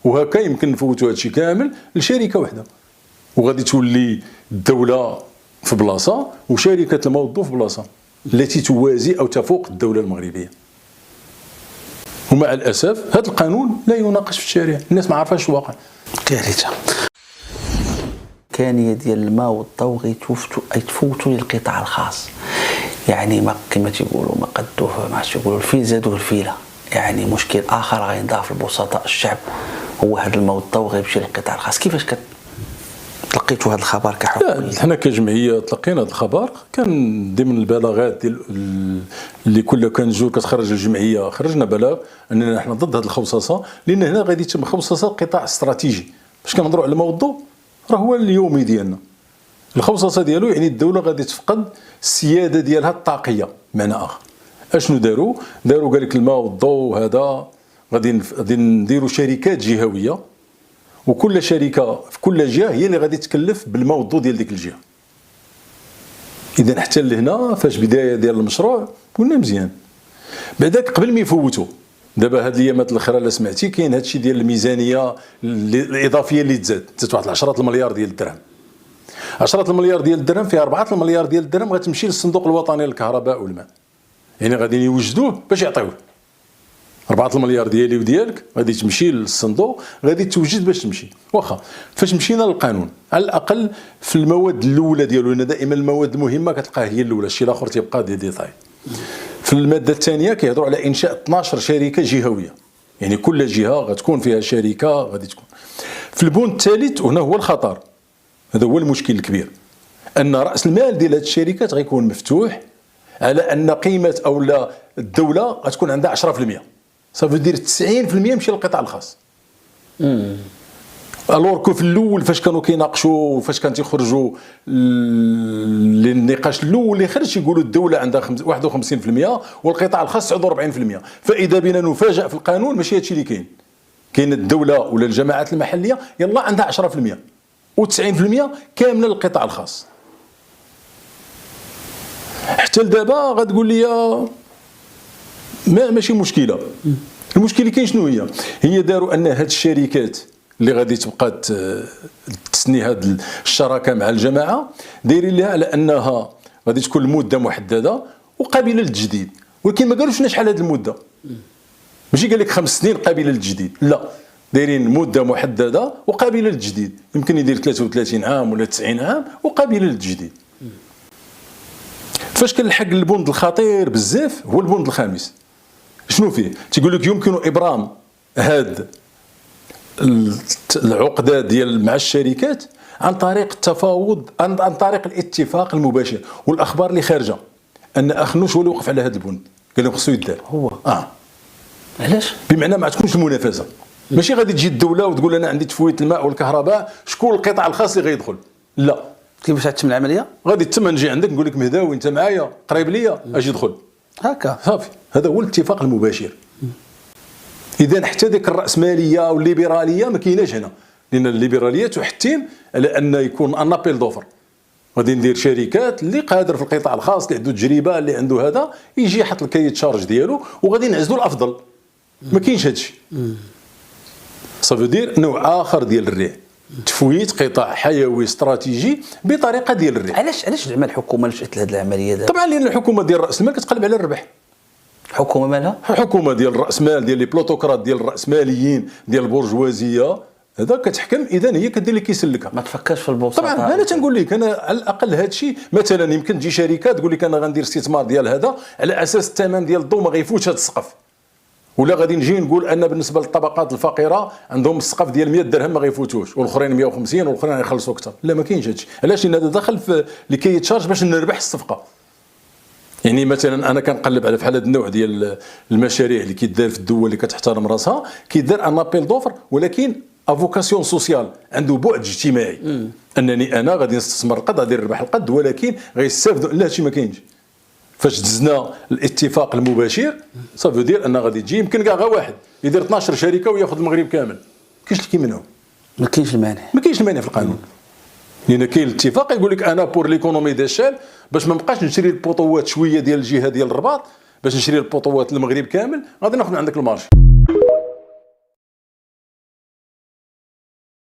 وهكا يمكن نفوتوا هذا الشيء كامل لشركه واحده، وغادي تولي الدوله في بلاصه وشركه الماء والضوء في بلاصه التي توازي او تفوق الدوله المغربيه. ومع الاسف هذا القانون لا يناقش في الشارع، الناس ما عارفاش الواقع. كارثه. الامكانيه ديال الماء والضوء غيتفوتوا للقطاع الخاص، يعني ما كما تيقولوا ما قدوه ما تيقولوا الفيل زادوه الفيله. يعني مشكل اخر غينضاف لبسطاء الشعب هو هذا الماء والضوء غيمشي للقطاع الخاص. كيفاش تلقيتوا هذا الخبر كحكومه؟ حنا كجمعيه تلقينا هذا الخبر، كان ضمن البلاغات ديال اللي كل كان جور كتخرج الجمعيه خرجنا بلاغ اننا نحن ضد هذه الخصوصه، لان هنا غادي يتم خصوصه قطاع استراتيجي. باش كنهضروا على الماء والضوء راه هو اليومي ديالنا، الخصوصه ديالو يعني الدوله غادي تفقد السياده ديالها الطاقيه. معنى اخر اشنو داروا قال لك الماء والضوء هذا غادي نديروا شركات جهويه، وكل شركه في كل جهه هي اللي غادي تكلف بالماء والضوء ديال ديك الجهه. اذا حتى لهنا فاش بدايه ديال المشروع قلنا مزيان. بعداك قبل ما يفوتوا دابا هاد الايامات الاخيره اللي سمعتي كاين هادشي ديال الميزانيه الاضافيه اللي تزاد واحد 10 المليار ديال الدرهم. 10 المليار ديال الدرهم فيها 4 المليار ديال الدرهم غتمشي للصندوق الوطني للكهرباء والماء، يعني غادي يوجدوه باش يعطيوه. 4 المليار ديالي وديالك غادي تمشي للصندوق، غادي توجد باش تمشي. واخا فاش مشينا للقانون على الاقل في المواد الاولى ديالو، لان دائما المواد المهمه كتلقاها هي الاولى، الشيء الاخر تيبقى ديتاي. في الماده الثانيه كيهضروا على انشاء 12 شركه جهويه، يعني كل جهه غتكون فيها شركه غادي تكون. في البند الثالث هنا هو الخطر، هذا هو المشكل الكبير، ان راس المال ديال هذه الشركات غيكون مفتوح على ان قيمه او لا الدوله غتكون عندها 10%، صافي دير 90% يمشي للقطاع الخاص. الوغ كو في الاول فاش كانوا كيناقشوا وفاش كان تيخرجوا للنقاش الاول اللي خرج يقولوا الدوله عندها 51% والقطاع الخاص 49%. فاذا بنا نفاجئ في القانون ماشي هادشي اللي كاين الدوله ولا الجماعات المحليه يلا عندها 10% و90% كامله للقطاع الخاص. حتى لدابا غتقول لي ماشي مشكله. المشكل اللي كاين شنو هي داروا ان هاد الشركات اللي غادي تبقى تسني هاد الشراكه مع الجماعه دايرين لها على انها غادي تكون المده محدده وقابله للتجديد، ولكن ما قالوش شحال هاد المده. ماشي قال لك 5 سنين قابله للتجديد، لا دايرين مده محدده وقابله للتجديد، يمكن يدير 33 عام ولا 90 عام وقابله للتجديد. فاش كنلحق البند الخطير بزاف هو البند الخامس. شنو فيه؟ تيقول لك يمكن ابرام هاد العقده ديال مع الشركات عن طريق التفاوض، عن طريق الاتفاق المباشر. والاخبار اللي خارجه ان اخنوش هو اللي وقف على هذا البند، قال لهم خصو يدار هو. علاش؟ بمعنى ما تكونش المنافسه، ماشي غادي تجي الدوله وتقول انا عندي تفويت الماء والكهرباء، شكون القطاع الخاص اللي غيدخل؟ لا. كيفاش غتتم العمليه؟ غادي تم نجي عندك نقول لك مهداوي انت معايا قريب ليا اجي دخل هكا صافي. هذا هو الاتفاق المباشر. اذا حتى ديك الراسماليه والليبراليه ما كايناش هنا، لان الليبراليه تحتم على ان يكون ان ابيل دوفر. غادي ندير شركات اللي قادر في القطاع الخاص اللي عنده تجربه اللي عنده هذا يجي يحط الكايت شارج ديالو وغادي نعزلوا الافضل. ما كاينش هادشي. صافي دير نوع اخر ديال الريع، تفويت قطاع حيوي استراتيجي بطريقه ديال الريع. علاش زعما الحكومه لجات لهذه العمليه دابا؟ طبعا لان الحكومه ديال راس المال كتقلب على الربح. الحكومه مالها؟ الحكومه ديال راس مال ديال لي بلوتوكرات ديال الراسماليين ديال البرجوازيه هذا كتحكم، اذا هي كدير لك يسلكها. ما تفكرش في البساطه. طبعا انا تنقول لك انا على الاقل هذا الشيء مثلا يمكن تجي شركه تقول لك انا غندير استثمار ديال هذا على اساس الثمن ديال الضوء ما غيفوتش هذا السقف، ولا غادي نجي نقول ان بالنسبه للطبقات الفقيره عندهم السقف ديال 100 درهم ما غيفوتوش والاخرين 150 والاخرين غيخلصوا اكثر. لا ما كاينش هادشي. علاش؟ لان هذا داخل في لكي يتشارج باش نربح الصفقه. يعني مثلا انا كنقلب على فحال هذا النوع ديال المشاريع اللي كيدار في الدول اللي كتحترم راسها، كيدار ان ابيل دوفر ولكن افوكاسيون سوسيال، عنده بعد اجتماعي. انني انا غادي نستثمر القد غادي نربح القد ولكن غيستافدوا. لا هادشي ما كاينش. فاش دزنا الاتفاق المباشر صافي دير ان غادي تجي يمكن كاع غير واحد يدير 12 شركه وياخذ المغرب كامل. كاينش اللي كيمنعو. ما كاينش المانع. ما كاينش المانع في القانون. لان كاين الاتفاق يقول لك انا بور ليكونومي ديشال باش ما نبقاش نشري البطوات شويه ديال الجهه ديال الرباط، باش نشري البطوات المغرب كامل غادي ناخذ من عندك المارشي.